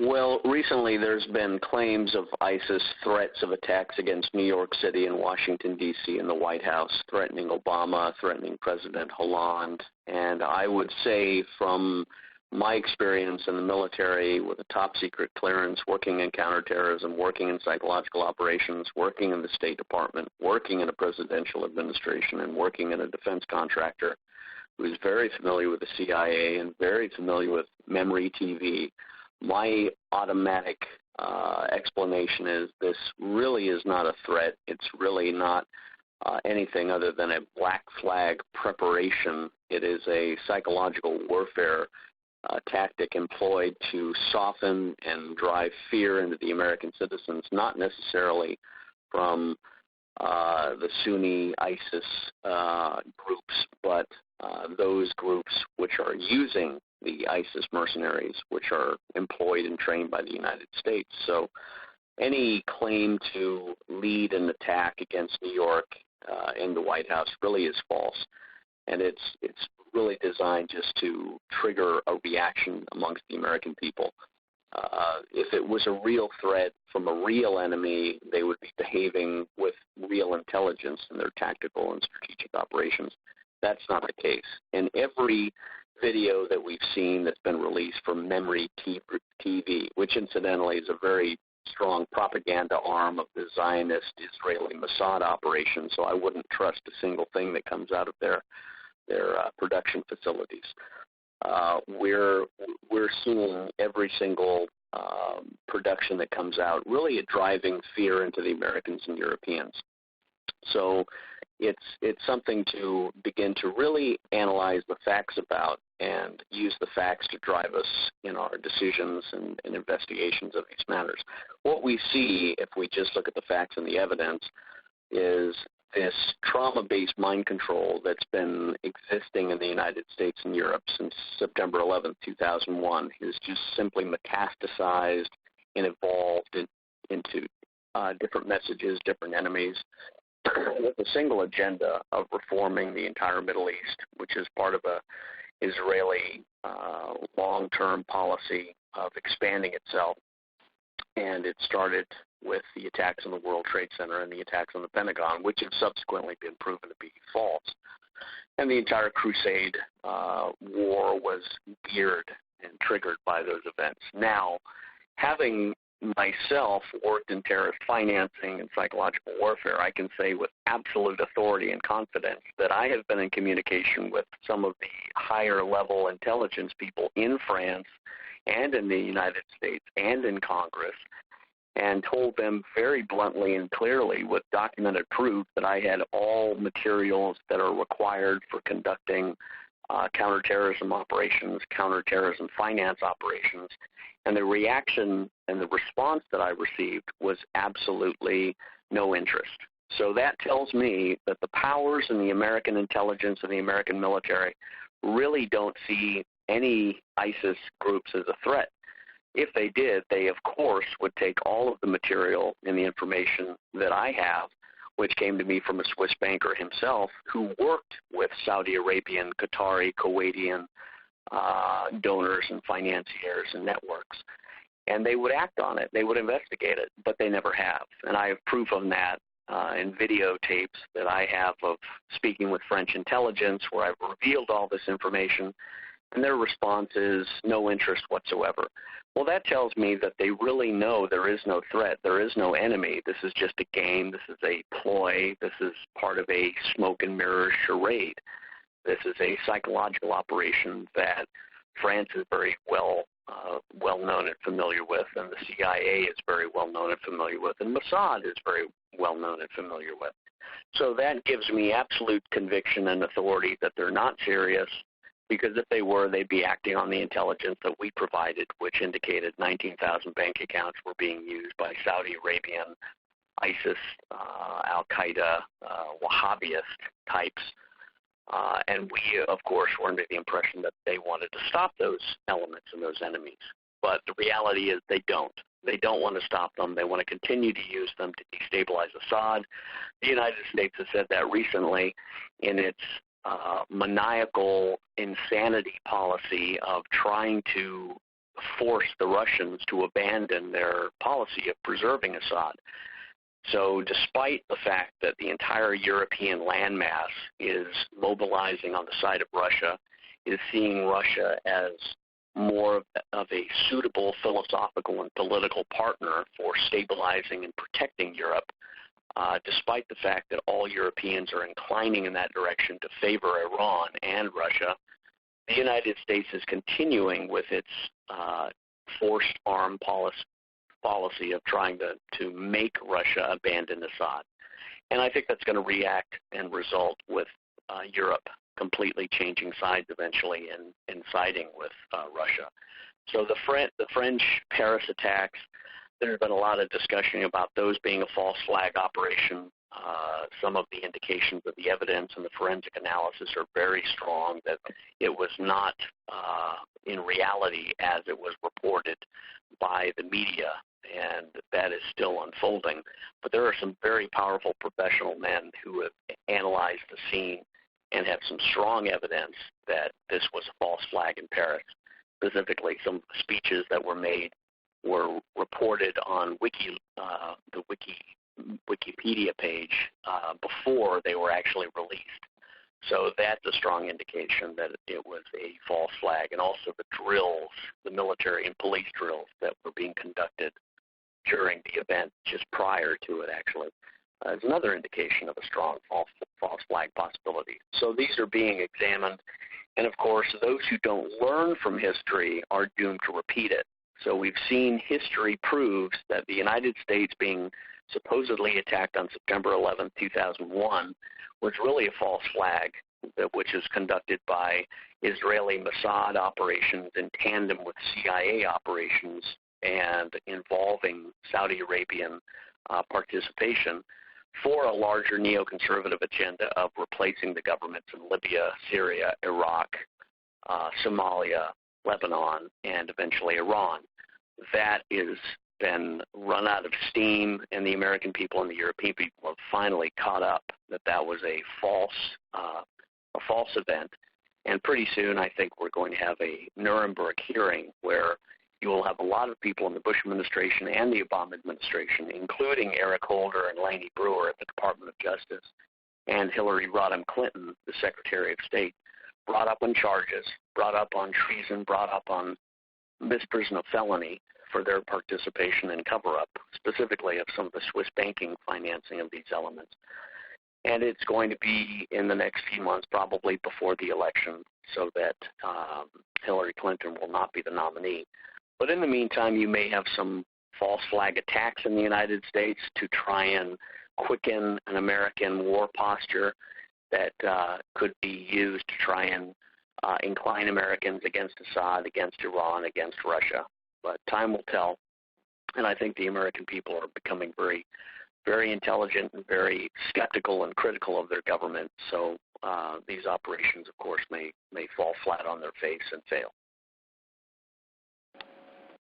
Well, recently there's been claims of ISIS threats of attacks against New York City and Washington, D.C. and the White House, threatening Obama, threatening President Hollande. And I would say from my experience in the military with a top-secret clearance, working in counterterrorism, working in psychological operations, working in the State Department, working in a presidential administration, and working in a defense contractor who is very familiar with the CIA and very familiar with memory TV, my automatic explanation is this really is not a threat. It's really not anything other than a black flag preparation. It is a psychological warfare tactic employed to soften and drive fear into the American citizens, not necessarily from the Sunni ISIS groups, but those groups which are using the ISIS mercenaries, which are employed and trained by the United States. So any claim to lead an attack against New York in the White House really is false. And it's really designed just to trigger a reaction amongst the American people. If it was a real threat from a real enemy, they would be behaving with real intelligence in their tactical and strategic operations. That's not the case. In every video that we've seen that's been released from Memory TV, which incidentally is a very strong propaganda arm of the Zionist Israeli Mossad operation, so I wouldn't trust a single thing that comes out of their production facilities. We're seeing every single production that comes out really driving fear into the Americans and Europeans. So it's something to begin to really analyze the facts about and use the facts to drive us in our decisions and investigations of these matters. What we see, if we just look at the facts and the evidence, is this trauma-based mind control that's been existing in the United States and Europe since September 11th, 2001 is just simply metastasized and evolved into different messages, different enemies, with a single agenda of reforming the entire Middle East, which is part of a Israeli long-term policy of expanding itself. And it started with the attacks on the World Trade Center and the attacks on the Pentagon, which have subsequently been proven to be false. And the entire Crusade war was geared and triggered by those events. Now, having myself worked in terrorist financing and psychological warfare, I can say with absolute authority and confidence that I have been in communication with some of the higher level intelligence people in France and in the United States and in Congress, and told them very bluntly and clearly with documented proof that I had all materials that are required for conducting counterterrorism operations, counterterrorism finance operations, and the reaction and the response that I received was absolutely no interest. So that tells me that the powers in the American intelligence and the American military really don't see any ISIS groups as a threat. If they did, they, of course, would take all of the material and the information that I have, which came to me from a Swiss banker himself who worked with Saudi Arabian, Qatari, Kuwaitian donors and financiers and networks. And they would act on it. They would investigate it, but they never have. And I have proof of that in videotapes that I have of speaking with French intelligence where I've revealed all this information, and their response is no interest whatsoever. Well, that tells me that they really know there is no threat. There is no enemy. This is just a game. This is a ploy. This is part of a smoke and mirror charade. This is a psychological operation that France is very well known and familiar with, and the CIA is very well known and familiar with, and Mossad is very well known and familiar with. So that gives me absolute conviction and authority that they're not serious, because if they were, they'd be acting on the intelligence that we provided, which indicated 19,000 bank accounts were being used by Saudi Arabian, ISIS, Al-Qaeda, Wahhabist types. And we, of course, were under the impression that they wanted to stop those elements and those enemies. But the reality is they don't. They don't want to stop them. They want to continue to use them to destabilize Assad. The United States has said that recently in its maniacal insanity policy of trying to force the Russians to abandon their policy of preserving Assad. So despite the fact that the entire European landmass is mobilizing on the side of Russia, is seeing Russia as more of a suitable philosophical and political partner for stabilizing and protecting Europe, despite the fact that all Europeans are inclining in that direction to favor Iran and Russia, the United States is continuing with its forced arm policy of trying to make Russia abandon Assad. And I think that's going to react and result with Europe completely changing sides eventually and siding with Russia. So the French Paris attacks, there's been a lot of discussion about those being a false flag operation. Some of the indications of the evidence and the forensic analysis are very strong that it was not in reality as it was reported by the media, and that is still unfolding. But there are some very powerful professional men who have analyzed the scene and have some strong evidence that this was a false flag in Paris. Specifically, some speeches that were made were reported on the Wikipedia page before they were actually released. So that's a strong indication that it was a false flag. And also the drills, the military and police drills that were being conducted during the event, just prior to it actually, is another indication of a strong false flag possibility. So these are being examined. And of course, those who don't learn from history are doomed to repeat it. So we've seen history proves that the United States being supposedly attacked on September 11, 2001, was really a false flag, which is conducted by Israeli Mossad operations in tandem with CIA operations and involving Saudi Arabian participation for a larger neoconservative agenda of replacing the governments in Libya, Syria, Iraq, Somalia, Lebanon, and eventually Iran. That is been run out of steam, and the American people and the European people have finally caught up that was a false event. And pretty soon, I think we're going to have a Nuremberg hearing where you will have a lot of people in the Bush administration and the Obama administration, including Eric Holder and Laney Brewer at the Department of Justice, and Hillary Rodham Clinton, the Secretary of State, brought up on charges, brought up on treason, brought up on misprision of felony for their participation in cover-up, specifically of some of the Swiss banking financing of these elements. And it's going to be in the next few months, probably before the election, so that Hillary Clinton will not be the nominee. But in the meantime, you may have some false flag attacks in the United States to try and quicken an American war posture that could be used to try and incline Americans against Assad, against Iran, against Russia. But time will tell, and I think the American people are becoming very, very intelligent and very skeptical and critical of their government. So these operations, of course, may fall flat on their face and fail.